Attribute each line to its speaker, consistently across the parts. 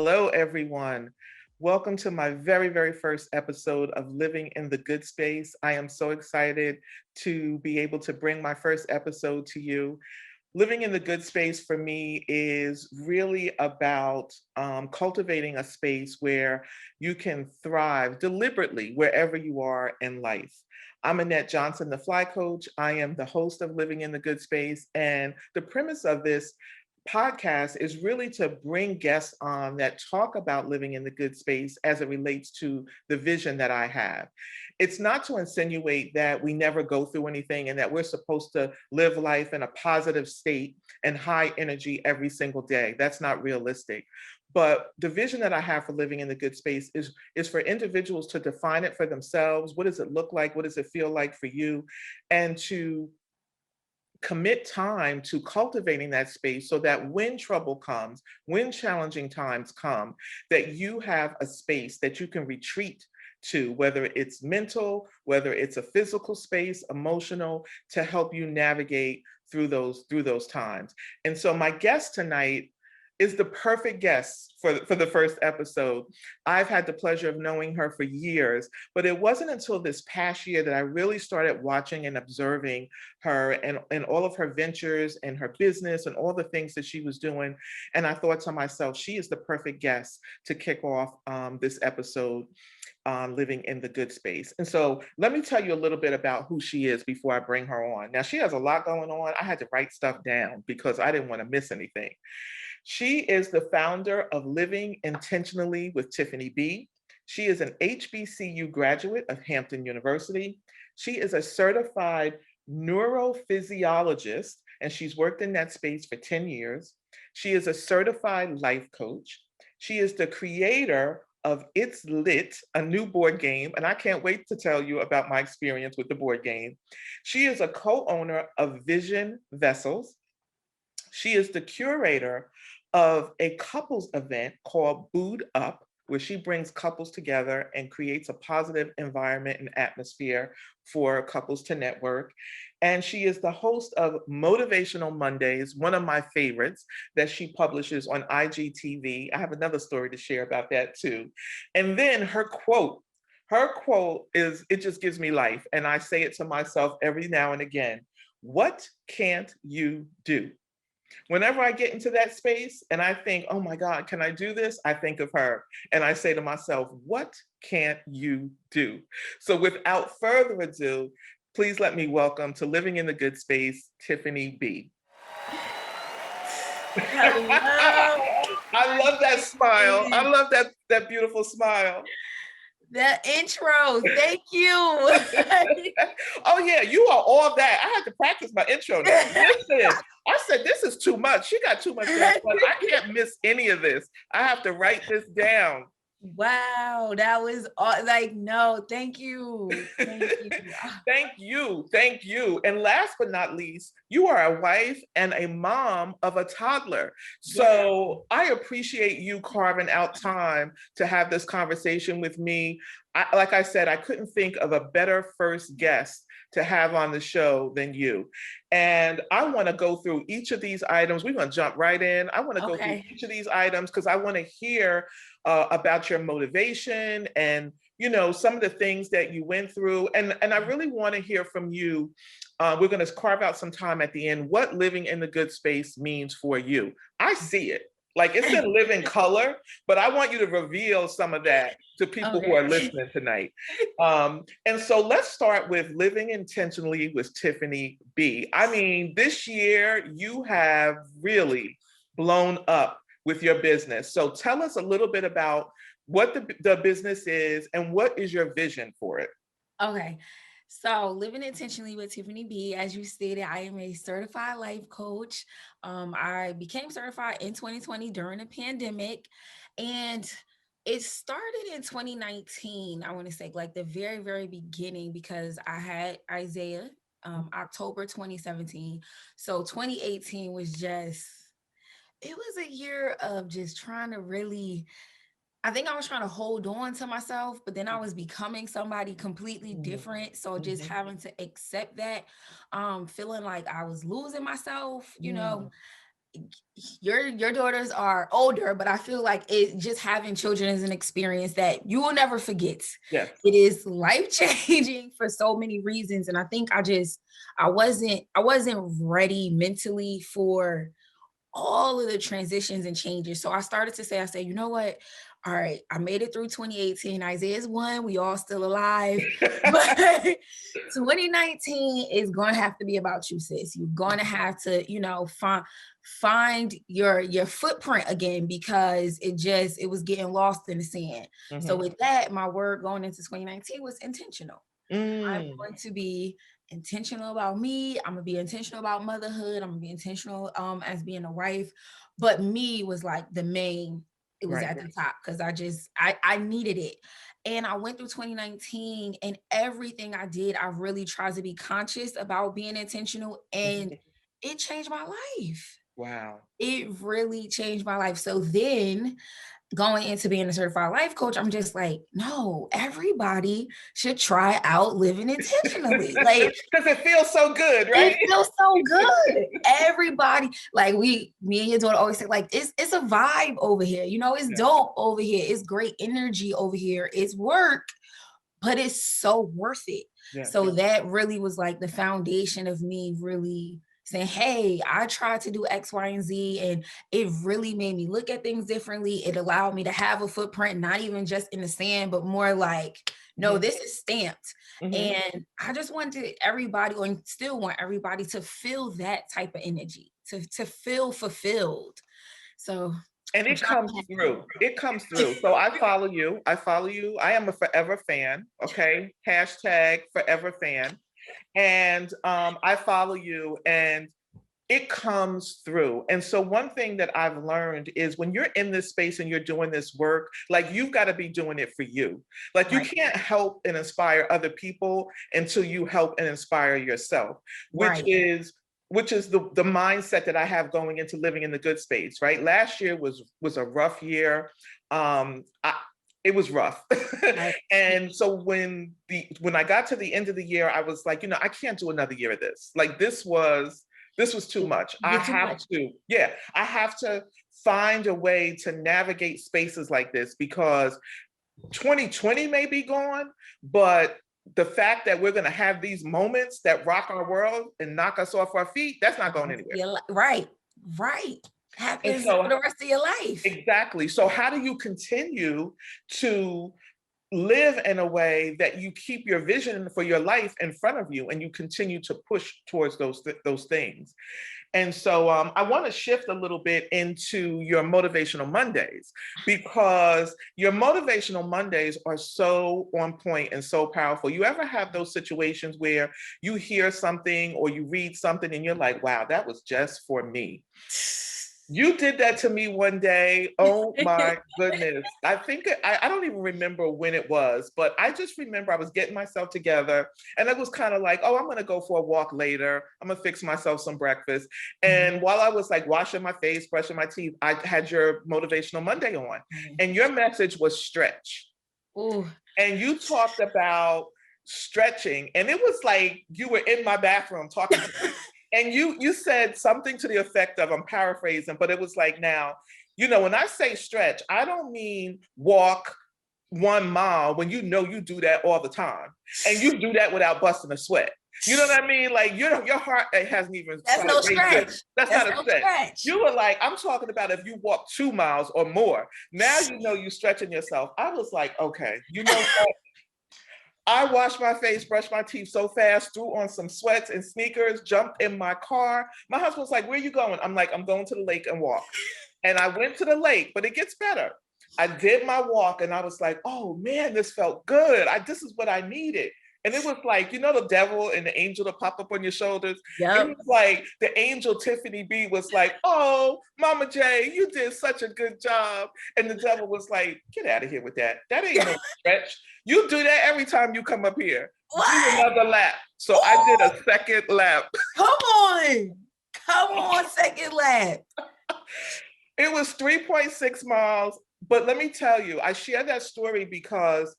Speaker 1: Hello, everyone. Welcome to my very first episode of Living in the Good Space. I am so excited to be able to bring my first episode to you. Living in the good space for me is really about cultivating a space where you can thrive deliberately wherever you are in life. I'm Annette Johnson, the Fly Coach. I am the host of Living in the Good Space. And the premise of this podcast is really to bring guests on that talk about living in the good space as it relates to the vision that I have. It's not to insinuate that we never go through anything and that we're supposed to live life in a positive state and high energy every single day. That's not realistic. But the vision that I have for living in the good space is for individuals to define it for themselves. What does it look like? What does it feel like for you? And to commit time to cultivating that space so that when trouble comes, when challenging times come, that you have a space that you can retreat to, whether it's mental, whether it's a physical space, emotional, to help you navigate through those times. And so my guest tonight is the perfect guest for the first episode. I've had the pleasure of knowing her for years, but it wasn't until this past year that I really started watching and observing her and all of her ventures and her business and all the things that she was doing. And I thought to myself, she is the perfect guest to kick off this episode on living in the good space. And so let me tell you a little bit about who she is before I bring her on. Now, she has a lot going on. I had to write stuff down because I didn't want to miss anything. She is the founder of Living Intentionally with Tiffany B. She is an HBCU graduate of Hampton University. She is a certified neurophysiologist, and she's worked in that space for 10 years. She is a certified life coach. She is the creator of It's Lit, a new board game, and I can't wait to tell you about my experience with the board game. She is a co-owner of Vision Vessels. She is the curator of a couples event called Booed Up, where she brings couples together and creates a positive environment and atmosphere for couples to network. And she is the host of Motivational Mondays, one of my favorites that she publishes on IGTV. I have another story to share about that too. And then her quote is, it just gives me life. And I say it to myself every now and again. What can't you do? Whenever I get into that space and I think, oh my God, can I do this? I think of her and I say to myself, what can't you do? So without further ado, please let me welcome to Living in the Good Space, Tiffany B.
Speaker 2: Hello.
Speaker 1: I love that smile. I love that beautiful smile.
Speaker 2: The intro. Thank you.
Speaker 1: Oh yeah, you are all that. I had to practice my intro now. Listen, I said this is too much. She got too much going on. I can't miss any of this. I have to write this down.
Speaker 2: Wow, that was like, no, thank you. Thank you.
Speaker 1: Thank you. Thank you. And last but not least, you are a wife and a mom of a toddler. So I appreciate you carving out time to have this conversation with me. Like I said, I couldn't think of a better first guest to have on the show than you. And I want to go through each of these items. We're going to jump right in. I want to go through each of these items because I want to hear about your motivation and some of the things that you went through. And I really want to hear from you. We're going to carve out some time at the end, what living in the good space means for you. I see it. Like it's in living color, but I want you to reveal some of that to people who are listening tonight. And so let's start with Living Intentionally with Tiffany B. I mean, this year you have really blown up with your business. So tell us a little bit about what the business is and what is your vision for it?
Speaker 2: Okay. So Living Intentionally with Tiffany B, as you stated, I am a certified life coach. I became certified in 2020 during the pandemic, and it started in 2019. I want to say like the very beginning because I had Isaiah October 2017. So 2018 was just, it was a year of just trying to really, I think I was trying to hold on to myself, but then I was becoming somebody completely different. So just having to accept that, feeling like I was losing myself, your daughters are older, but I feel like it just having children is an experience that you will never forget.
Speaker 1: Yes.
Speaker 2: It is life changing for so many reasons, and I think I wasn't ready mentally for all of the transitions and changes. So I started to say, you know what? All right, I made it through 2018. Isaiah's one, we all still alive. But 2019 is going to have to be about you, sis. You're going to have to, find your footprint again, because it was getting lost in the sand. So with that, my word going into 2019 was intentional. I'm going to be intentional about me. I'm gonna be intentional about motherhood. I'm gonna be intentional as being a wife. But me was like the main, it was
Speaker 1: Right.
Speaker 2: at the top, because I needed it. And I went through 2019, and everything I did, I really tried to be conscious about being intentional, and it changed my life.
Speaker 1: Wow.
Speaker 2: It really changed my life. So then going into being a certified life coach, I'm just like, no, everybody should try out living intentionally. Like,
Speaker 1: because it feels so good, right?
Speaker 2: it feels so good. Everybody, like me and your daughter always say, like, it's a vibe over here. It's dope over here. It's great energy over here. It's work, but it's so worth it. So that really was like the foundation of me really saying, hey, I tried to do X, Y, and Z, and it really made me look at things differently. It allowed me to have a footprint, not even just in the sand, but more like, no, this is stamped. And I just wanted everybody, and still want everybody, to feel that type of energy, to feel fulfilled. So
Speaker 1: and it comes through. It comes through. So I follow you. I am a forever fan. Okay. Hashtag forever fan. And I follow you, and it comes through. And so one thing that I've learned is when you're in this space and you're doing this work, like, you've got to be doing it for you. Like, you can't help and inspire other people until you help and inspire yourself, which is the mindset that I have going into living in the good space, right? Last year was a rough year. It was rough. And so when I got to the end of the year, I was like, I can't do another year of this. Like, this was too much. I have to find a way to navigate spaces like this, because 2020 may be gone, but the fact that we're going to have these moments that rock our world and knock us off our feet, that's not going anywhere.
Speaker 2: Right. Happens for the rest of your life.
Speaker 1: Exactly. So how do you continue to live in a way that you keep your vision for your life in front of you, and you continue to push towards those things? And so I want to shift a little bit into your Motivational Mondays, because your Motivational Mondays are so on point and so powerful. You ever have those situations where you hear something or you read something and you're like, wow, that was just for me? You did that to me one day. Oh my goodness. I think I don't even remember when it was, but I just remember I was getting myself together, and it was kind of like, oh, I'm going to go for a walk later. I'm going to fix myself some breakfast. And while I was like washing my face, brushing my teeth, I had your Motivational Monday on, and your message was stretch.
Speaker 2: Ooh.
Speaker 1: And you talked about stretching, and it was like you were in my bathroom talking to me. And you said something to the effect of, I'm paraphrasing, but it was like, now, when I say stretch, I don't mean walk 1 mile when you do that all the time. And you do that without busting a sweat. You know what I mean? Like, your heart hasn't even.
Speaker 2: That's no stretch.
Speaker 1: That's not a stretch. You were like, I'm talking about if you walk 2 miles or more. Now you're stretching yourself. I was like, okay, you know what? I washed my face, brushed my teeth so fast, threw on some sweats and sneakers, jumped in my car. My husband was like, where are you going? I'm like, I'm going to the lake and walk. And I went to the lake, but it gets better. I did my walk, and I was like, oh man, this felt good. This is what I needed. And it was like, the devil and the angel that pop up on your shoulders. It was like the angel Tiffany B was like, oh, Mama J, you did such a good job. And the devil was like, get out of here with that. That ain't no stretch. You do that every time you come up here. Do another lap. So I did a second lap.
Speaker 2: Come on, second lap.
Speaker 1: It was 3.6 miles. But let me tell you, I share that story because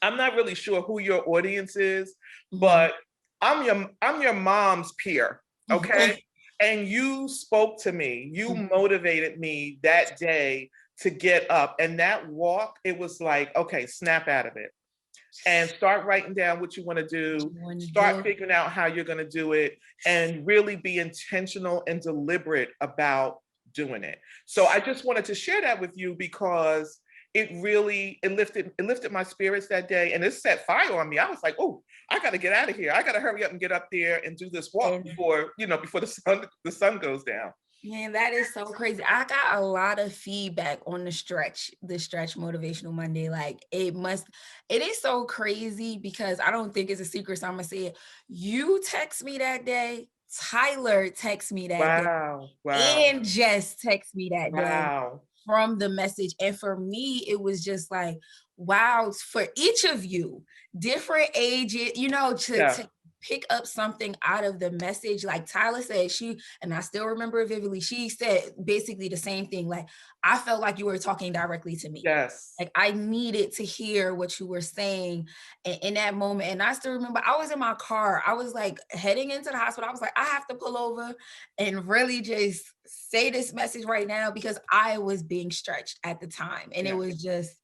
Speaker 1: I'm not really sure who your audience is, but I'm your mom's peer, okay? And you spoke to me. You motivated me that day to get up. And that walk, it was like, okay, snap out of it and start writing down what you want to
Speaker 2: What
Speaker 1: do,
Speaker 2: you want to
Speaker 1: start
Speaker 2: do.
Speaker 1: figuring out how you're going to do it, and really be intentional and deliberate about doing it. So I just wanted to share that with you because it lifted my spirits that day, and it set fire on me. I was like, oh, I got to get out of here. I got to hurry up and get up there and do this walk
Speaker 2: And
Speaker 1: before the sun goes down.
Speaker 2: man, that is so crazy. I got a lot of feedback on the stretch motivational Monday. Like it is so crazy because I don't think it's a secret. So I'm gonna say it. You text me that day, Tyler text me that day,
Speaker 1: Wow, wow,
Speaker 2: and Jess text me that day
Speaker 1: wow.
Speaker 2: from the message. And for me, it was just like, wow, for each of you, different ages,
Speaker 1: Yeah,
Speaker 2: to pick up something out of the message. Like Tyler said, and I still remember it vividly, she said basically the same thing. Like, I felt like you were talking directly to me.
Speaker 1: yes,
Speaker 2: Like I needed to hear what you were saying in that moment. And I still remember I was in my car. I was like heading into the hospital. I was like, I have to pull over and really just say this message right now because I was being stretched at the time. And it
Speaker 1: yeah.
Speaker 2: was just,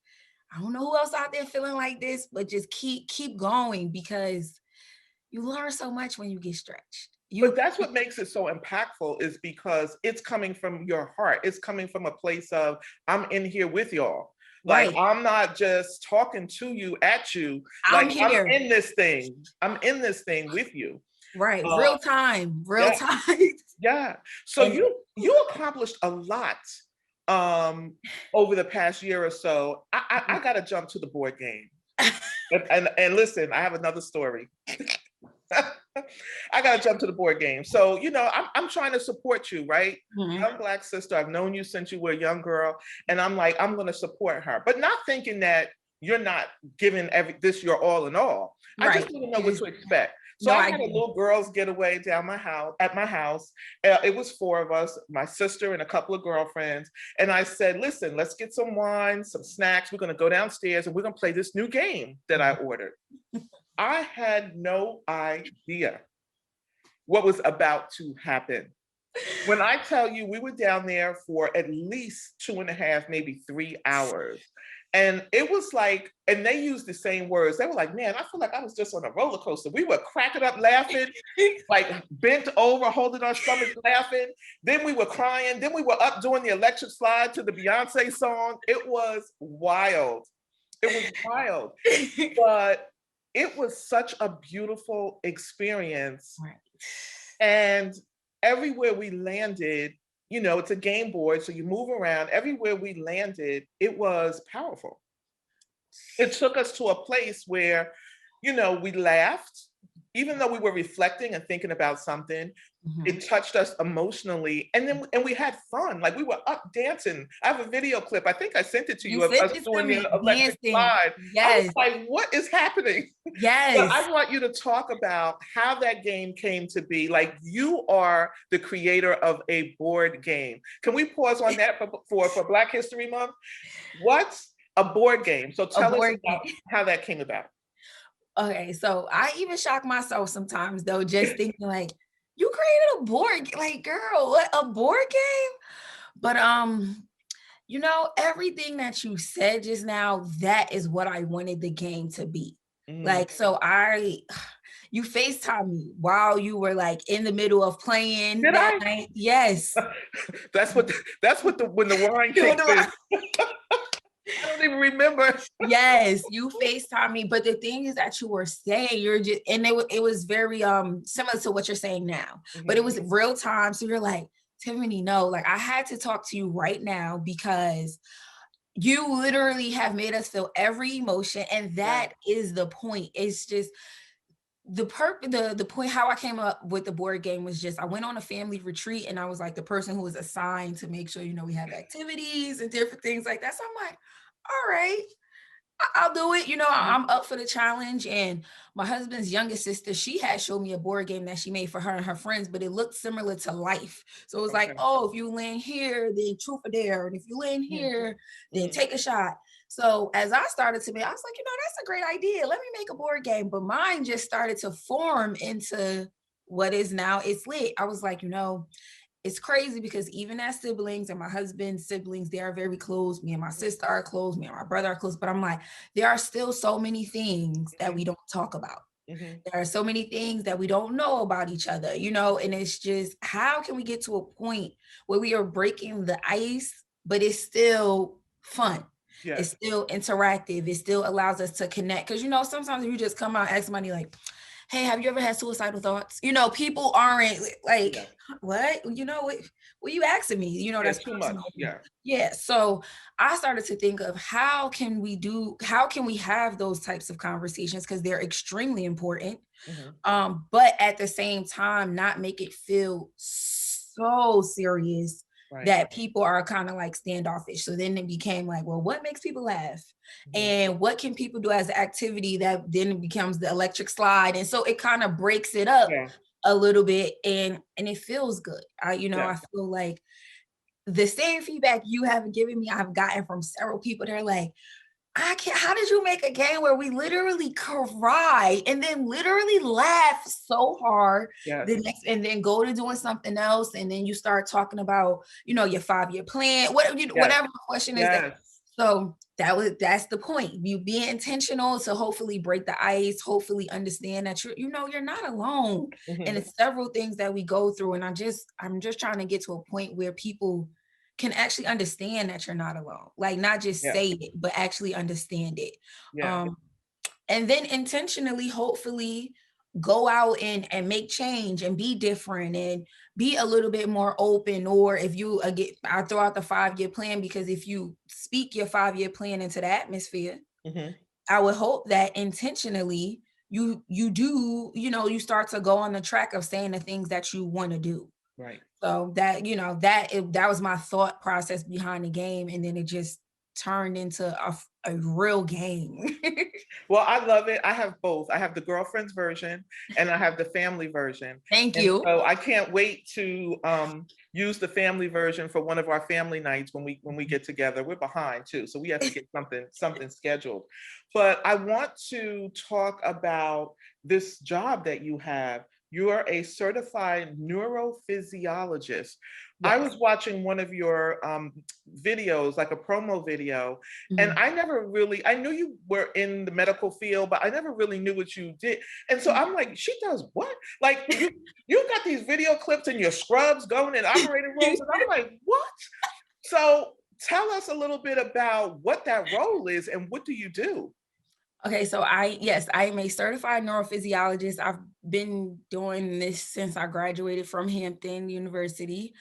Speaker 2: I don't know who else out there feeling like this, but just keep going because you learn so much when you get stretched.
Speaker 1: But that's what makes it so impactful is because it's coming from your heart. It's coming from a place of, I'm in here with y'all. Like,
Speaker 2: Right.
Speaker 1: I'm not just talking to you, at you.
Speaker 2: I'm
Speaker 1: Like, I'm
Speaker 2: here.
Speaker 1: in this thing. I'm in this thing with you.
Speaker 2: Right.
Speaker 1: Uh,
Speaker 2: Real
Speaker 1: yeah,
Speaker 2: time.
Speaker 1: yeah. So
Speaker 2: And
Speaker 1: you accomplished a lot um, over the past year or so. I got to jump to the board game. And listen, I have another story. I gotta jump to the board game. So, I'm trying to support you, right?
Speaker 2: Mhm.
Speaker 1: Young Black sister. I've known you since you were a young girl. And I'm like, I'm gonna support her, but not thinking that you're not giving this your all in all. I just
Speaker 2: Right.
Speaker 1: didn't know what to expect. So
Speaker 2: No,
Speaker 1: I
Speaker 2: I
Speaker 1: had a
Speaker 2: get it.
Speaker 1: little girls getaway down at my house. It was four of us, my sister and a couple of girlfriends. And I said, listen, let's get some wine, some snacks. We're gonna go downstairs and we're gonna play this new game that I ordered. I had no idea what was about to happen. When I tell you, we were down there for at least 2.5, maybe 3 hours. And it was like, and they used the same words. They were like, man, I feel like I was just on a roller coaster. We were cracking up laughing, like bent over, holding our stomachs laughing. Then we were crying. Then we were up doing the electric slide to the Beyonce song. It was wild. It was wild. But it was such a beautiful experience.
Speaker 2: Right.
Speaker 1: And everywhere we landed, it's a game board, so you move around. Everywhere we landed, it was powerful. It took us to a place where, we laughed, even though we were reflecting and thinking about something.
Speaker 2: Mhm.
Speaker 1: It touched us emotionally, and we had fun. Like we were up dancing. I have a video clip. I think I sent it to
Speaker 2: You
Speaker 1: you of
Speaker 2: sent
Speaker 1: us
Speaker 2: it to
Speaker 1: doing the
Speaker 2: me,
Speaker 1: electric
Speaker 2: dancing.
Speaker 1: slide. I was
Speaker 2: Yes.
Speaker 1: like, "What is happening?" But
Speaker 2: Yes.
Speaker 1: I want you to talk about how that game came to be. Like you are the creator of a board game. Can we pause on that for Black History Month? What's a board game? So
Speaker 2: A
Speaker 1: tell us
Speaker 2: board
Speaker 1: about
Speaker 2: game.
Speaker 1: how that came about.
Speaker 2: Okay, so I even shock myself sometimes though, just thinking like, you created a like, girl, what a board game? But everything that you said just now, that is what I wanted the game to be.
Speaker 1: Mm.
Speaker 2: Like, so you FaceTime me while you were like in the middle of playing
Speaker 1: Did
Speaker 2: that
Speaker 1: I?
Speaker 2: night. Yes.
Speaker 1: That's what when the wine
Speaker 2: You
Speaker 1: kicks
Speaker 2: were
Speaker 1: in.
Speaker 2: like,
Speaker 1: I don't even remember.
Speaker 2: yes, you FaceTime me. But the thing is that you were saying, you're just, and it was very similar to what you're saying now, but it
Speaker 1: Mhm.
Speaker 2: was real time. So you're like, Tiffany, no, like I had to talk to you right now because you literally have made us feel every emotion. And
Speaker 1: Yeah.
Speaker 2: that is the point. It's just the point how I came up with the board game was just I went on a family retreat and I was like the person who was assigned to make sure, we have activities and different things like that. So I'm like, all right, I'll do it.
Speaker 1: Mhm.
Speaker 2: I'm up for the challenge. And my husband's youngest sister, she had showed me a board game that she made for her and her friends, but it looked similar to life. So it was like,
Speaker 1: Okay.
Speaker 2: oh, if you land here, then truth or dare. And if you land
Speaker 1: Mhm.
Speaker 2: here, then
Speaker 1: Mhm.
Speaker 2: take a shot. So as I started to make, I was like, that's a great idea. Let me make a board game. But mine just started to form into what is now It's Lit, I was like, it's crazy because even as siblings and my husband's siblings, they are very close. Me and my sister are close. Me and my brother are close. But I'm like, there are still so many things that we don't talk about.
Speaker 1: Mhm.
Speaker 2: There are so many things that we don't know about each other, and it's just, how can we get to a point where we are breaking the ice, but it's still fun? It's
Speaker 1: Yes.
Speaker 2: still interactive. It still allows us to connect. Because, sometimes you just come out and ask somebody like, hey, have you ever had suicidal thoughts? People aren't like,
Speaker 1: Yeah.
Speaker 2: what? What you asking me?
Speaker 1: Yeah,
Speaker 2: That's
Speaker 1: too much.
Speaker 2: personal.
Speaker 1: Yeah.
Speaker 2: Yeah. So I started to think of how can we have those types of conversations, because they're extremely important.
Speaker 1: Mhm.
Speaker 2: But at the same time, not make it feel so serious
Speaker 1: Right.
Speaker 2: that people are kind of like standoffish. So then it became like, well, what makes people laugh?
Speaker 1: Mhm.
Speaker 2: And what can people do as an activity that then becomes the electric slide? And so it kind of breaks it up
Speaker 1: Yeah.
Speaker 2: a little bit, and it feels good. I
Speaker 1: Yes.
Speaker 2: feel like the same feedback you have given me, I've gotten from several people. They're like, I can't, how did you make a game where we literally cry and then literally laugh so hard
Speaker 1: Yes.
Speaker 2: the next, and then go to doing something else, and then you start talking about, your 5-year plan,
Speaker 1: Yes.
Speaker 2: whatever the question is that.
Speaker 1: Yes.
Speaker 2: So that's the point. You be intentional to hopefully break the ice, hopefully understand that you're not alone. And
Speaker 1: Mhm.
Speaker 2: it's several things that we go through. And I'm just trying to get to a point where people can actually understand that you're not alone. Like, not just
Speaker 1: Yeah.
Speaker 2: say it, but actually understand it.
Speaker 1: Yeah.
Speaker 2: Um, and then intentionally, hopefully, go out and make change and be different and be a little bit more open. Or if you again, I throw out the 5-year plan, because if you speak your 5-year plan into the atmosphere,
Speaker 1: Mhm.
Speaker 2: I would hope that intentionally you do, you start to go on the track of saying the things that you want to do.
Speaker 1: Right.
Speaker 2: So that was my thought process behind the game, and then it just turned into a real game.
Speaker 1: Well, I love it. I have both. I have the girlfriend's version and I have the family version.
Speaker 2: Thank
Speaker 1: And
Speaker 2: you.
Speaker 1: so I can't wait to use the family version for one of our family nights when we get together. We're behind too, so we have to get something scheduled. But I want to talk about this job that you have. You are a certified neurophysiologist. I
Speaker 2: Yes.
Speaker 1: was watching one of your videos, like a promo video, and
Speaker 2: Mhm.
Speaker 1: I knew you were in the medical field, but I never really knew what you did. And so I'm like, she does what? Like you got these video clips in your scrubs going in operating rooms, and I'm like, what? So tell us a little bit about what that role is and what do you do?
Speaker 2: Okay, so yes, I am a certified neurophysiologist. I've been doing this since I graduated from Hampton University.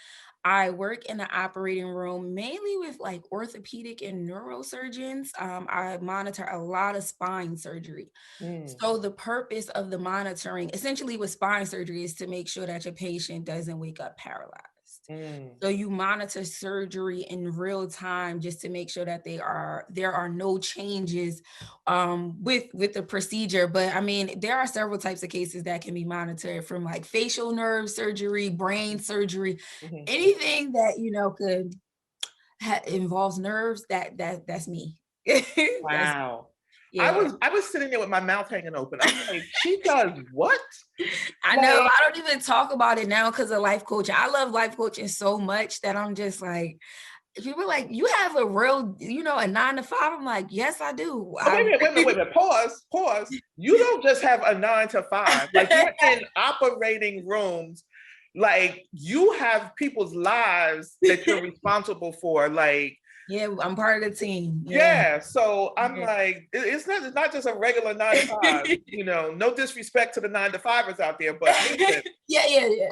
Speaker 2: I work in the operating room mainly with like orthopedic and neurosurgeons. I monitor a lot of spine surgery.
Speaker 1: Mm,
Speaker 2: So the purpose of the monitoring, essentially with spine surgery, is to make sure that your patient doesn't wake up paralyzed.
Speaker 1: mm,
Speaker 2: So you monitor surgery in real time just to make sure that there are no changes with the procedure. But I mean, there are several types of cases that can be monitored, from like facial nerve surgery, brain surgery,
Speaker 1: mhm.
Speaker 2: anything that could involves nerves. That's me. That's
Speaker 1: Wow.
Speaker 2: yeah.
Speaker 1: I was sitting there with my mouth hanging open. I'm like, she does what?
Speaker 2: I know.
Speaker 1: Like,
Speaker 2: I don't even talk about it now because of life coaching. I love life coaching so much that I'm just like, people are like, you have a real, a 9 to 5. I'm like, yes, I do.
Speaker 1: oh, wait a minute. Pause, pause. You don't just have a 9 to 5. Like you're in operating rooms. Like you have people's lives that you're responsible for. Like,
Speaker 2: Yeah, I'm part of the team. Yeah.
Speaker 1: yeah. So I'm
Speaker 2: Yeah.
Speaker 1: like, it's not just a regular 9 to 5. No disrespect to the 9 to 5ers out there, but listen,
Speaker 2: Yeah, yeah, yeah.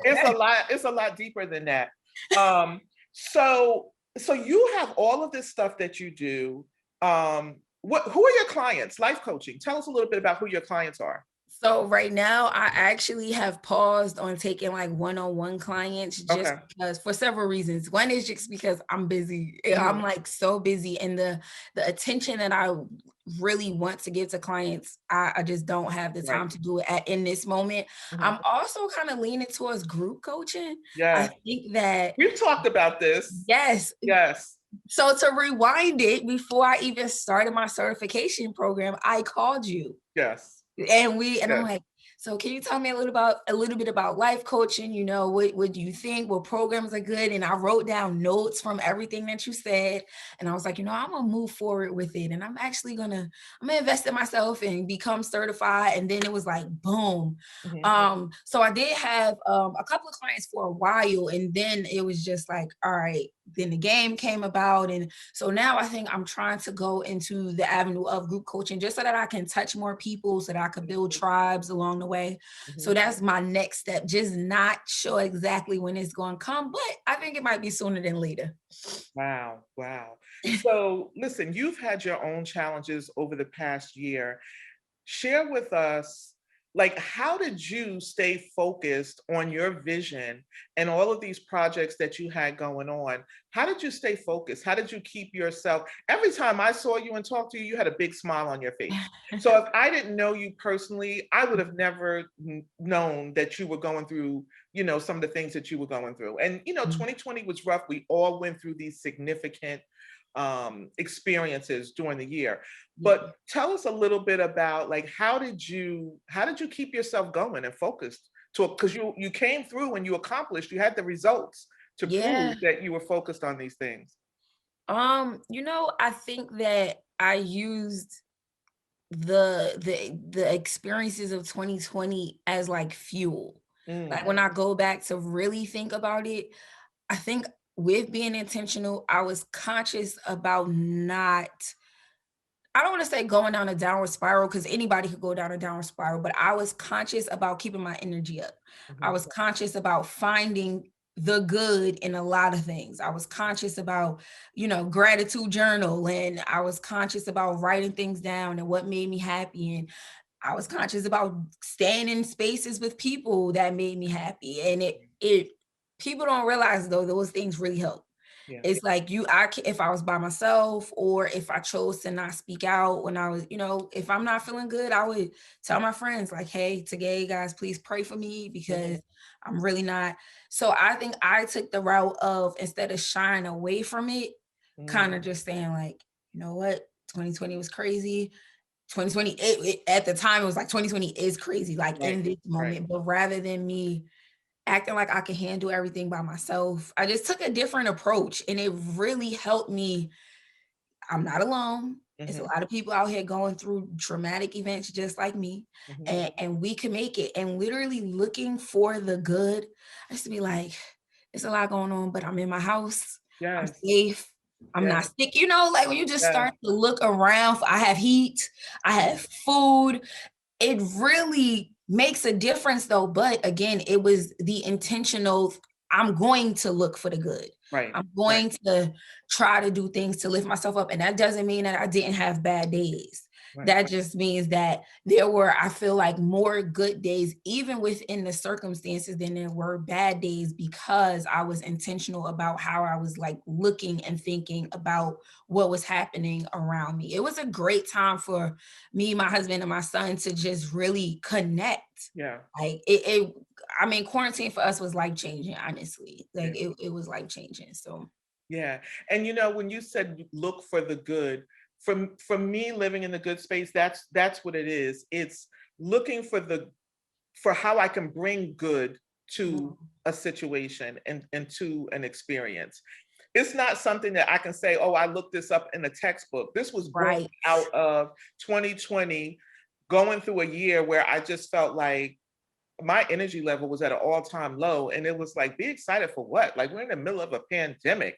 Speaker 1: it's a lot deeper than that. Um, so you have all of this stuff that you do. Who are your clients? Life coaching. Tell us a little bit about who your clients are.
Speaker 2: So right now, I actually have paused on taking like one-on-one clients, just
Speaker 1: Okay.
Speaker 2: because, for several reasons. One is just because I'm busy. I'm
Speaker 1: Mhm.
Speaker 2: like so busy, and the attention that I really want to give to clients, I just don't have the
Speaker 1: Right.
Speaker 2: time to do it in this moment.
Speaker 1: Mhm.
Speaker 2: I'm also kind of leaning towards group coaching. I
Speaker 1: Yes.
Speaker 2: think that,
Speaker 1: We've talked about this.
Speaker 2: yes.
Speaker 1: Yes.
Speaker 2: So to rewind it, before I even started my certification program, I called you.
Speaker 1: Yes.
Speaker 2: And I'm
Speaker 1: Yes.
Speaker 2: like, So can you tell me a little bit about life coaching? What do you think? What programs are good? And I wrote down notes from everything that you said. And I was like, I'm gonna move forward with it. And I'm gonna invest in myself and become certified. And then it was like, boom.
Speaker 1: Mhm.
Speaker 2: So I did have a couple of clients for a while, and then it was just like, all right, then the game came about. And so now I think I'm trying to go into the avenue of group coaching just so that I can touch more people, so that I could build tribes along the way. So
Speaker 1: Mhm.
Speaker 2: that's my next step. Just not sure exactly when it's going to come, but I think it might be sooner than later.
Speaker 1: Wow, wow. So listen, you've had your own challenges over the past year. Share with us, like, how did you stay focused on your vision and all of these projects that you had going on? How did you stay focused? How did you keep yourself? Every time I saw you and talked to you, you had a big smile on your face. So if I didn't know you personally, I would have never known that you were going through, some of the things that you were going through. And 2020 was rough. We all went through these significant experiences during the year. But
Speaker 2: Yeah.
Speaker 1: tell us a little bit about, like, how did you keep yourself going and focused, to because you came through and you accomplished, you had the results to prove
Speaker 2: Yeah.
Speaker 1: that you were focused on these things.
Speaker 2: I think that I used the experiences of 2020 as like fuel. Like
Speaker 1: Mm,
Speaker 2: when I go back to really think about it, I think with being intentional, I was conscious about not, I don't want to say going down a downward spiral because anybody could go down a downward spiral, but I was conscious about keeping my energy up. I
Speaker 1: mhm,
Speaker 2: was conscious about finding the good in a lot of things. I was conscious about, gratitude journal, and I was conscious about writing things down and what made me happy. And I was conscious about staying in spaces with people that made me happy. And it people don't realize though those things really help.
Speaker 1: yeah.
Speaker 2: It's like if I was by myself or if I chose to not speak out when I was, if I'm not feeling good, I would tell my friends like, hey, today guys, please pray for me
Speaker 1: Mhm,
Speaker 2: because I'm really not. So I think I took the route of, instead of shying away from it,
Speaker 1: mm,
Speaker 2: kind of just saying like, you know what, 2020 was crazy. 2020, at the time, it was like 2020 is crazy, like
Speaker 1: right,
Speaker 2: in this
Speaker 1: right.
Speaker 2: moment. But rather than me acting like I can handle everything by myself, I just took a different approach, and it really helped me. I'm not alone. There's a
Speaker 1: Mhm,
Speaker 2: lot of people out here going through traumatic events just like me,
Speaker 1: mhm.
Speaker 2: and we can make it. And literally looking for the good. I used to be like, "There's a lot going on, but I'm in my house. I'm
Speaker 1: Yes,
Speaker 2: safe. I'm
Speaker 1: yes,
Speaker 2: not sick." Like when you just
Speaker 1: yes.
Speaker 2: start to look around. I have heat. I have food. It really makes a difference though, but again, it was the intentional, I'm going to look for the good.
Speaker 1: Right,
Speaker 2: I'm
Speaker 1: right,
Speaker 2: going to try to do things to lift myself up, and that doesn't mean that I didn't have bad days.
Speaker 1: right.
Speaker 2: That just means that there were, I feel like, more good days even within the circumstances than there were bad days, because I was intentional about how I was like looking and thinking about what was happening around me. It was a great time for me, my husband, and my son to just really connect.
Speaker 1: Yeah,
Speaker 2: Like I mean, quarantine for us was life changing, honestly.
Speaker 1: yeah.
Speaker 2: Like it was life changing. So
Speaker 1: Yeah. And when you said look for the good, from me living in the good space, that's what it is. It's looking for how I can bring good to
Speaker 2: mm,
Speaker 1: a situation and to an experience. It's not something that I can say, oh, I looked this up in a textbook. This was born
Speaker 2: right,
Speaker 1: out of 2020, going through a year where I just felt like my energy level was at an all-time low. And it was like, be excited for what? Like, we're in the middle of a pandemic.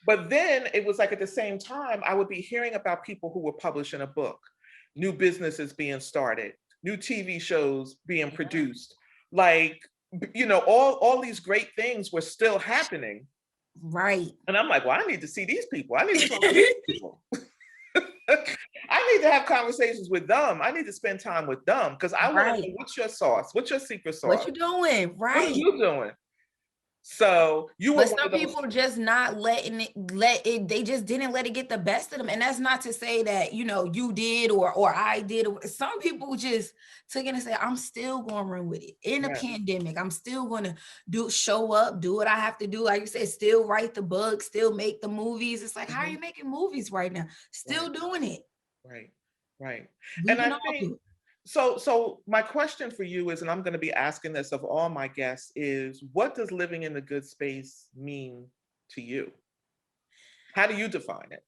Speaker 1: But then it was like, at the same time, I would be hearing about people who were publishing a book, new businesses being started, new TV shows being
Speaker 2: yeah,
Speaker 1: produced. Like, all these great things were still happening.
Speaker 2: right.
Speaker 1: And I'm like, well, I need to see these people. I need to talk to these people. I need to have conversations with them. I need to spend time with them because I want to
Speaker 2: Right.
Speaker 1: know, what's your sauce? What's your secret
Speaker 2: What
Speaker 1: sauce?
Speaker 2: you doing?
Speaker 1: What are
Speaker 2: Right.
Speaker 1: you doing? So you were
Speaker 2: But
Speaker 1: one
Speaker 2: some
Speaker 1: of those.
Speaker 2: people just not letting it, they just didn't let it get the best of them. And that's not to say that, you did or I did. Some people just took it and said, I'm still going to run with it in a
Speaker 1: Yeah,
Speaker 2: pandemic. I'm still going to show up, do what I have to do. Like you said, still write the book, still make the movies. It's like, how are
Speaker 1: mhm,
Speaker 2: you making movies right now?
Speaker 1: right,
Speaker 2: Still doing it.
Speaker 1: right, right.
Speaker 2: We
Speaker 1: And
Speaker 2: can
Speaker 1: I
Speaker 2: all
Speaker 1: think
Speaker 2: do it.
Speaker 1: So my question for you is, and I'm going to be asking this of all my guests, is what does living in the good space mean to you? How do you define it?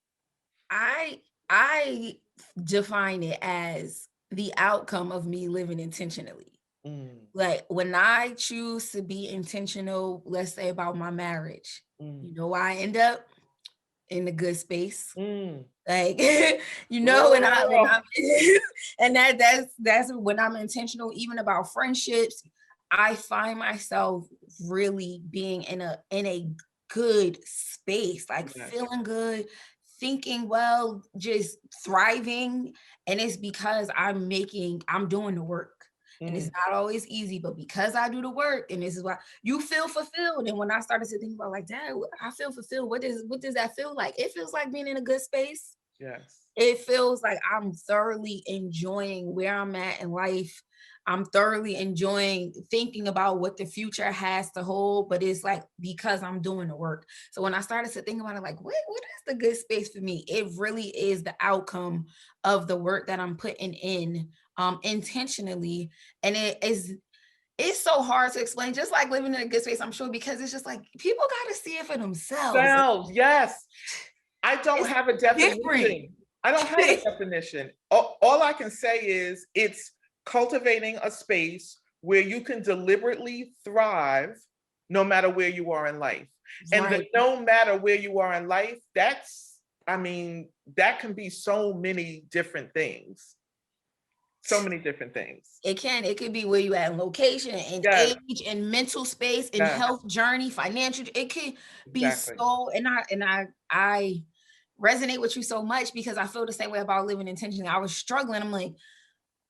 Speaker 2: I I define it as the outcome of me living intentionally.
Speaker 1: Mm,
Speaker 2: Like when I choose to be intentional, let's say about my marriage,
Speaker 1: mm,
Speaker 2: I end up in the good space.
Speaker 1: mm.
Speaker 2: Like, when I'm
Speaker 1: Girl.
Speaker 2: and that's when I'm intentional, even about friendships. I find myself really being in a good space, like
Speaker 1: Yes.
Speaker 2: feeling good, thinking well, just thriving. And it's because I'm doing the work. And it's
Speaker 1: Mm,
Speaker 2: not always easy, but because I do the work, and this is why you feel fulfilled. And when I started to think about like, Dad, I feel fulfilled. What does that feel like? It feels like being in a good space.
Speaker 1: yes.
Speaker 2: It feels like I'm thoroughly enjoying where I'm at in life. I'm thoroughly enjoying thinking about what the future has to hold, but it's like because I'm doing the work. So when I started to think about it, like, what is the good space for me? It really is the outcome of the work that I'm putting in intentionally. And it's so hard to explain, just like living in a good space, I'm sure, because it's just like people got to see it for themselves.
Speaker 1: Selves, yes. I don't
Speaker 2: It's
Speaker 1: have a
Speaker 2: different.
Speaker 1: definition. I don't have a definition. All I can say is it's cultivating a space where you can deliberately thrive no matter where you are in life. And the
Speaker 2: Right.
Speaker 1: no matter where you are in life, I mean, that can be so many different things. So many different things.
Speaker 2: It could be where you at in location and
Speaker 1: Yes,
Speaker 2: age and mental space and
Speaker 1: yes,
Speaker 2: health journey, financial. It could be
Speaker 1: exactly.
Speaker 2: so, and I resonate with you so much because I feel the same way about living intentionally. I was struggling. I'm like,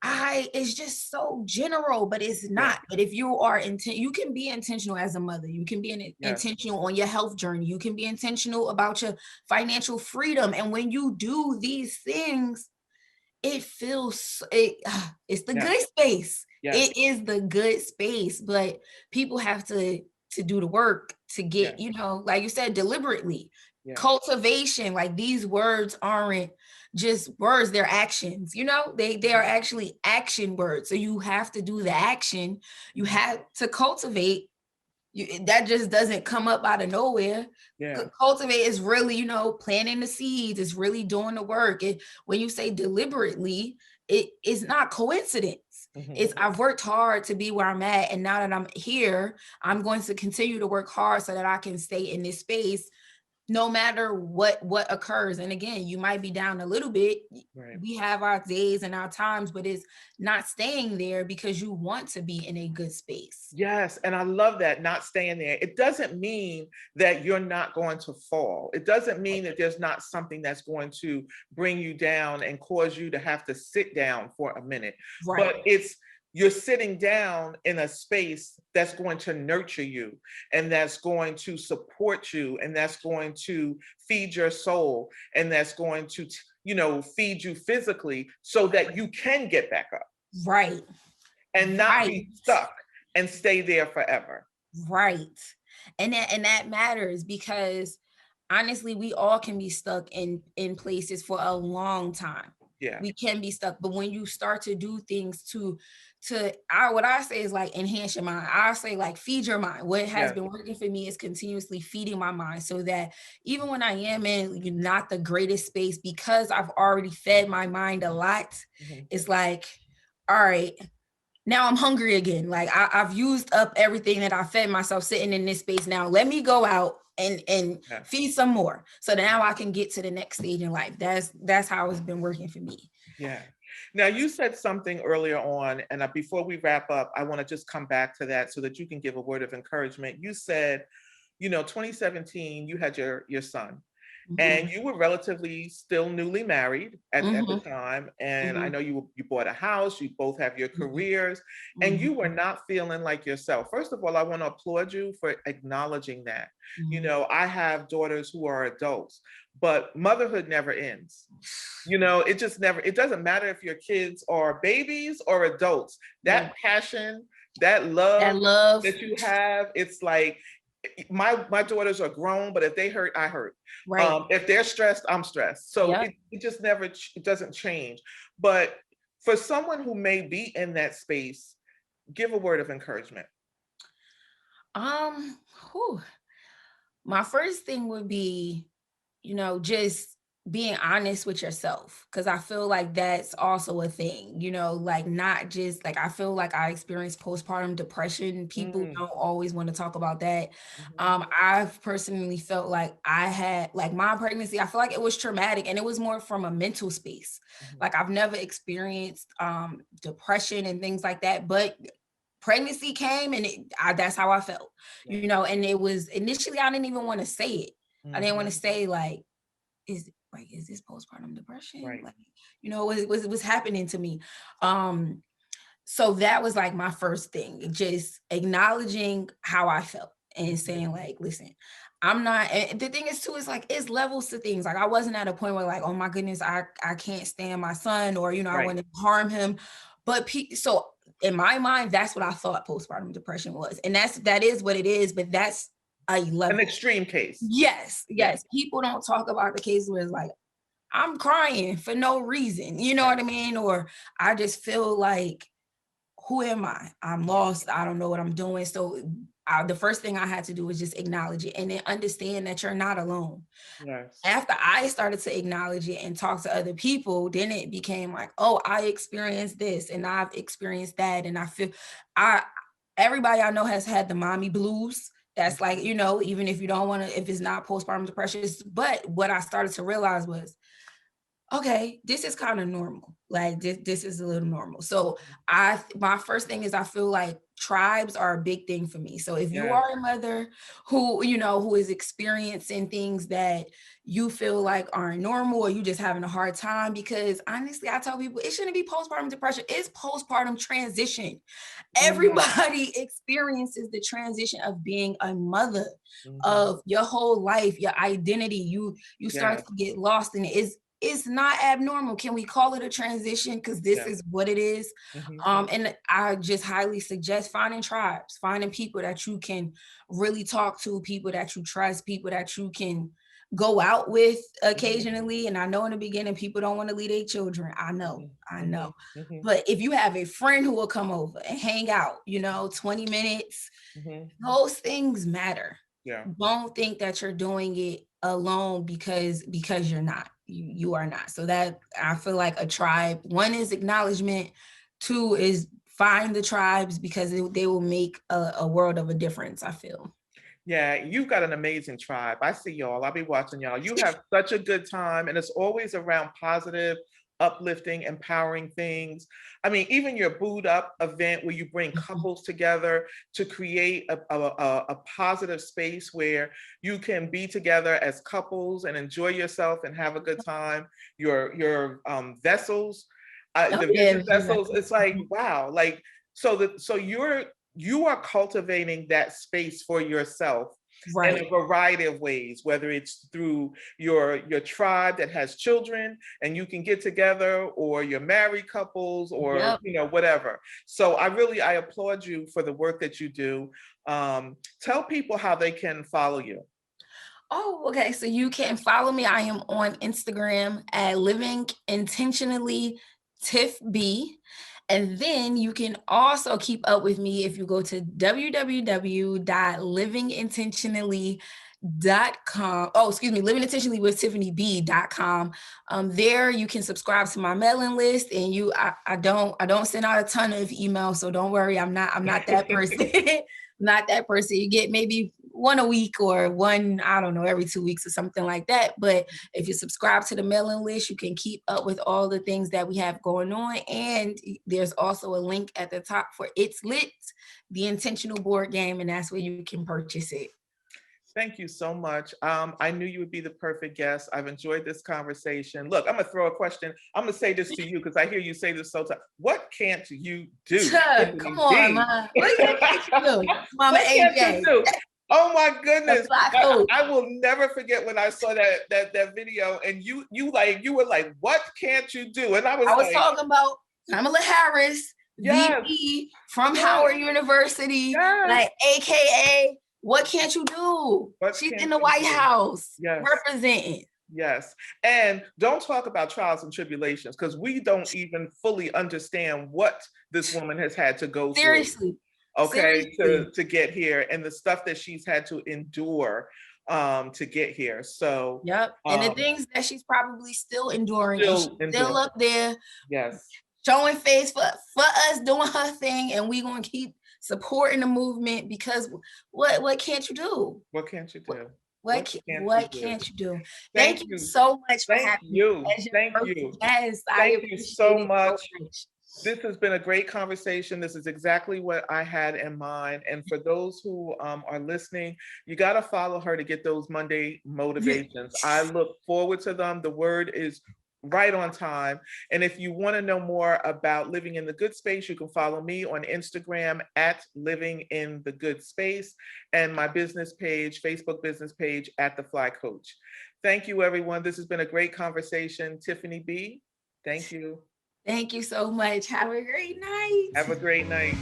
Speaker 2: it's just so general, but it's
Speaker 1: Yeah,
Speaker 2: not. But if you are you can be intentional as a mother. You can be
Speaker 1: yes,
Speaker 2: intentional on your health journey. You can be intentional about your financial freedom. And when you do these things, it's the
Speaker 1: yes,
Speaker 2: good space.
Speaker 1: yes,
Speaker 2: It is the good space, but people have to do the work to get,
Speaker 1: yes,
Speaker 2: like you said, deliberately.
Speaker 1: yes.
Speaker 2: Cultivation, like these words aren't just words, they're actions. They are actually action words. So you have to do the action. You
Speaker 1: Mhm.
Speaker 2: have to cultivate. That just doesn't come up out of nowhere.
Speaker 1: Yeah.
Speaker 2: Cultivate is really, planting the seeds. It's really doing the work. When you say deliberately, it is not coincidence. It's
Speaker 1: Mhm.
Speaker 2: I've worked hard to be where I'm at, and now that I'm here, I'm going to continue to work hard so that I can stay in this space no matter what occurs. And again, you might be down a little bit.
Speaker 1: Right.
Speaker 2: We have our days and our times, but it's not staying there because you want to be in a good space.
Speaker 1: Yes, and I love that, not staying there. It doesn't mean that you're not going to fall. It doesn't mean that there's not something that's going to bring you down and cause you to have to sit down for a minute.
Speaker 2: Right.
Speaker 1: But it's you're sitting down in a space that's going to nurture you and that's going to support you and that's going to feed your soul and that's going to, feed you physically so that you can get back up
Speaker 2: Right.
Speaker 1: and not
Speaker 2: Right.
Speaker 1: be stuck and stay there forever.
Speaker 2: Right. And that matters because honestly, we all can be stuck in places for a long time.
Speaker 1: Yeah.
Speaker 2: We can be stuck, but when you start to do things what I say is like enhance your mind. I say like feed your mind. What has
Speaker 1: Yes.
Speaker 2: been working for me is continuously feeding my mind so that even when I am in not the greatest space, because I've already fed my mind a lot,
Speaker 1: Mhm.
Speaker 2: it's like, all right, now I'm hungry again. Like I've used up everything that I fed myself sitting in this space. Now let me go out and
Speaker 1: Yeah.
Speaker 2: feed some more. So now I can get to the next stage in life. That's how it's been working for me.
Speaker 1: Yeah. Now you said something earlier on, and before we wrap up, I want to just come back to that so that you can give a word of encouragement. You said, 2017, you had your son.
Speaker 2: Mhm.
Speaker 1: And you were relatively still newly married at the
Speaker 2: Mhm.
Speaker 1: time. And I
Speaker 2: Mhm.
Speaker 1: know you bought a house, you both have your
Speaker 2: Mhm.
Speaker 1: careers, and you were
Speaker 2: Mhm.
Speaker 1: not feeling like yourself. First of all, I want to applaud you for acknowledging that.
Speaker 2: Mhm.
Speaker 1: I have daughters who are adults, but motherhood never ends. It just never, it doesn't matter if your kids are babies or adults.
Speaker 2: Nope.
Speaker 1: That passion, that
Speaker 2: That
Speaker 1: love
Speaker 2: love.
Speaker 1: that you have, it's like my daughters are grown, but if they hurt, I hurt.
Speaker 2: Right.
Speaker 1: If they're stressed, I'm stressed. So
Speaker 2: Yep.
Speaker 1: it just never it doesn't change. But For someone who may be in that space, give a word of encouragement.
Speaker 2: Um, whew. My first thing would be, just being honest with yourself. Cause I feel like that's also a thing, like not just like I feel like I experienced postpartum depression. People
Speaker 1: Mm,
Speaker 2: don't always want to talk about that.
Speaker 1: mhm,
Speaker 2: I've personally felt like I had like my pregnancy, I feel like it was traumatic and it was more from a mental space.
Speaker 1: mhm.
Speaker 2: Like I've never experienced depression and things like that, but pregnancy came and that's how I felt,
Speaker 1: Right.
Speaker 2: and it was initially I didn't even want to say it. I didn't want to
Speaker 1: Mhm.
Speaker 2: say like, is this postpartum depression?
Speaker 1: Right.
Speaker 2: Like, what's happening to me? Um, so that was like my first thing, just acknowledging how I felt and
Speaker 1: Mhm.
Speaker 2: saying, like, listen, I'm not, and the thing is too, is like it's levels to things. Like I wasn't at a point where like, oh my goodness, I can't stand my son, or I
Speaker 1: Right.
Speaker 2: want to harm him. But so in my mind, that's what I thought postpartum depression was. And that is what it is, but that's a
Speaker 1: An
Speaker 2: level.
Speaker 1: extreme case.
Speaker 2: Yes,
Speaker 1: Yeah.
Speaker 2: yes. People don't talk about the case where it's like, I'm crying for no reason. You know
Speaker 1: Right.
Speaker 2: what I mean? Or I just feel like, who am I? I'm lost. I don't know what I'm doing. So the first thing I had to do was just acknowledge it and then understand that you're not alone.
Speaker 1: Yes.
Speaker 2: After I started to acknowledge it and talk to other people, then it became like, oh, I experienced this and I've experienced that. And I feel I everybody I know has had the mommy blues. That's like,
Speaker 1: Mhm.
Speaker 2: even if you don't want to, if it's not postpartum depression. But what I started to realize was, okay, this is kind of normal. Like this is a little normal. So my first thing is I feel like tribes are a big thing for me. So if you
Speaker 1: Yes.
Speaker 2: are a mother who is experiencing things that you feel like aren't normal, or you just having a hard time, because honestly, I tell people it shouldn't be postpartum depression, it's postpartum transition.
Speaker 1: Mm,
Speaker 2: Everybody experiences the transition of being a mother,
Speaker 1: mhm.
Speaker 2: of your whole life, your identity. You start
Speaker 1: Yes.
Speaker 2: to get lost in it. It's not abnormal. Can we call it a transition? Because this
Speaker 1: Yes.
Speaker 2: is what it is.
Speaker 1: Mhm.
Speaker 2: And I just highly suggest finding tribes, finding people that you can really talk to, people that you trust, people that you can go out with
Speaker 1: Mhm.
Speaker 2: occasionally. And I know in the beginning, people don't want to leave their children.
Speaker 1: Mhm.
Speaker 2: I know.
Speaker 1: Mhm. Mhm.
Speaker 2: But if you have a friend who will come over and hang out, 20 minutes,
Speaker 1: Mhm.
Speaker 2: those things matter.
Speaker 1: Yeah.
Speaker 2: Don't think that you're doing it alone, because you're not. You are not. So that I feel like a tribe, one is acknowledgement, two is find the tribes, because they will make a world of a difference, I feel.
Speaker 1: Yeah, you've got an amazing tribe. I see y'all. I'll be watching y'all. You have such a good time, and it's always around positive, uplifting, empowering things. I mean, even your Boot Up event where you bring
Speaker 2: Mhm.
Speaker 1: couples together to create a positive space where you can be together as couples and enjoy yourself and have a good time. Your vessels,
Speaker 2: Oh
Speaker 1: the
Speaker 2: yeah,
Speaker 1: vision vessels. It's like wow, like so you are cultivating that space for yourself in a
Speaker 2: right.
Speaker 1: variety of ways, whether it's through your tribe that has children and you can get together, or your married couples, or
Speaker 2: Yep.
Speaker 1: whatever. So I applaud you for the work that you do. Tell people how they can follow you.
Speaker 2: Oh, okay. So you can follow me. I am on Instagram at Living Intentionally Tiff B. And then you can also keep up with me if you go to www.livingintentionally.com. Oh, excuse me, living intentionally with tiffanyb.com. There you can subscribe to my mailing list, and I don't send out a ton of emails, so don't worry. I'm not that person. Not that person. You get maybe one a week, or one, I don't know, every 2 weeks or something like that. But if you subscribe to the mailing list, you can keep up with all the things that we have going on. And there's also a link at the top for It's Lit, the intentional board game, and that's where you can purchase it.
Speaker 1: Thank you so much. I knew you would be the perfect guest. I've enjoyed this conversation. Look, I'm gonna throw a question. I'm gonna say this to you because I hear you say this so time. What can't you do,
Speaker 2: Come
Speaker 1: Tiffany
Speaker 2: on,
Speaker 1: B?
Speaker 2: ma. What can't you do? Mama
Speaker 1: What can't you
Speaker 2: AJ,
Speaker 1: do? Oh my
Speaker 2: the
Speaker 1: goodness.
Speaker 2: fly
Speaker 1: I,
Speaker 2: coach.
Speaker 1: I will never forget when I saw that video, and you were like, what can't you do? And I was
Speaker 2: I was
Speaker 1: like,
Speaker 2: talking about Kamala Harris,
Speaker 1: yes,
Speaker 2: VP from
Speaker 1: yes,
Speaker 2: Howard University,
Speaker 1: yes.
Speaker 2: like AKA, what can't you do?
Speaker 1: What
Speaker 2: She's in
Speaker 1: can't
Speaker 2: the
Speaker 1: you
Speaker 2: White
Speaker 1: do?
Speaker 2: House
Speaker 1: Yes.
Speaker 2: representing.
Speaker 1: Yes. And don't talk about trials and tribulations because we don't even fully understand what this woman has had to go through,
Speaker 2: Seriously.
Speaker 1: okay,
Speaker 2: Seriously.
Speaker 1: to get here and the stuff that she's had to endure to get here. So
Speaker 2: Yep. And the
Speaker 1: um
Speaker 2: things that she's probably still enduring, and she's
Speaker 1: still
Speaker 2: still
Speaker 1: enduring.
Speaker 2: up there
Speaker 1: Yes.
Speaker 2: showing face for us doing her thing, and we gonna keep supporting the movement because what can't you do?
Speaker 1: What can't you
Speaker 2: What
Speaker 1: do?
Speaker 2: what
Speaker 1: What
Speaker 2: ca-
Speaker 1: can't you
Speaker 2: what
Speaker 1: do?
Speaker 2: can't you do? Thank
Speaker 1: Thank
Speaker 2: you
Speaker 1: you.
Speaker 2: so much for
Speaker 1: Thank
Speaker 2: having me
Speaker 1: you.
Speaker 2: as your
Speaker 1: Thank
Speaker 2: first
Speaker 1: you.
Speaker 2: guest. I
Speaker 1: Thank you so
Speaker 2: appreciate it so
Speaker 1: much.
Speaker 2: much.
Speaker 1: This has been a great conversation. This is exactly what I had in mind. And for those who are listening, you got to follow her to get those Monday motivations. I look forward to them. The word is right on time. And if you want to know more about living in the good space, you can follow me on Instagram at living in the good space and my business page, Facebook business page at the Fly Coach. Thank you, everyone. This has been a great conversation. Tiffany B, thank you.
Speaker 2: Thank you so much. Have a great night.
Speaker 1: Have a great night.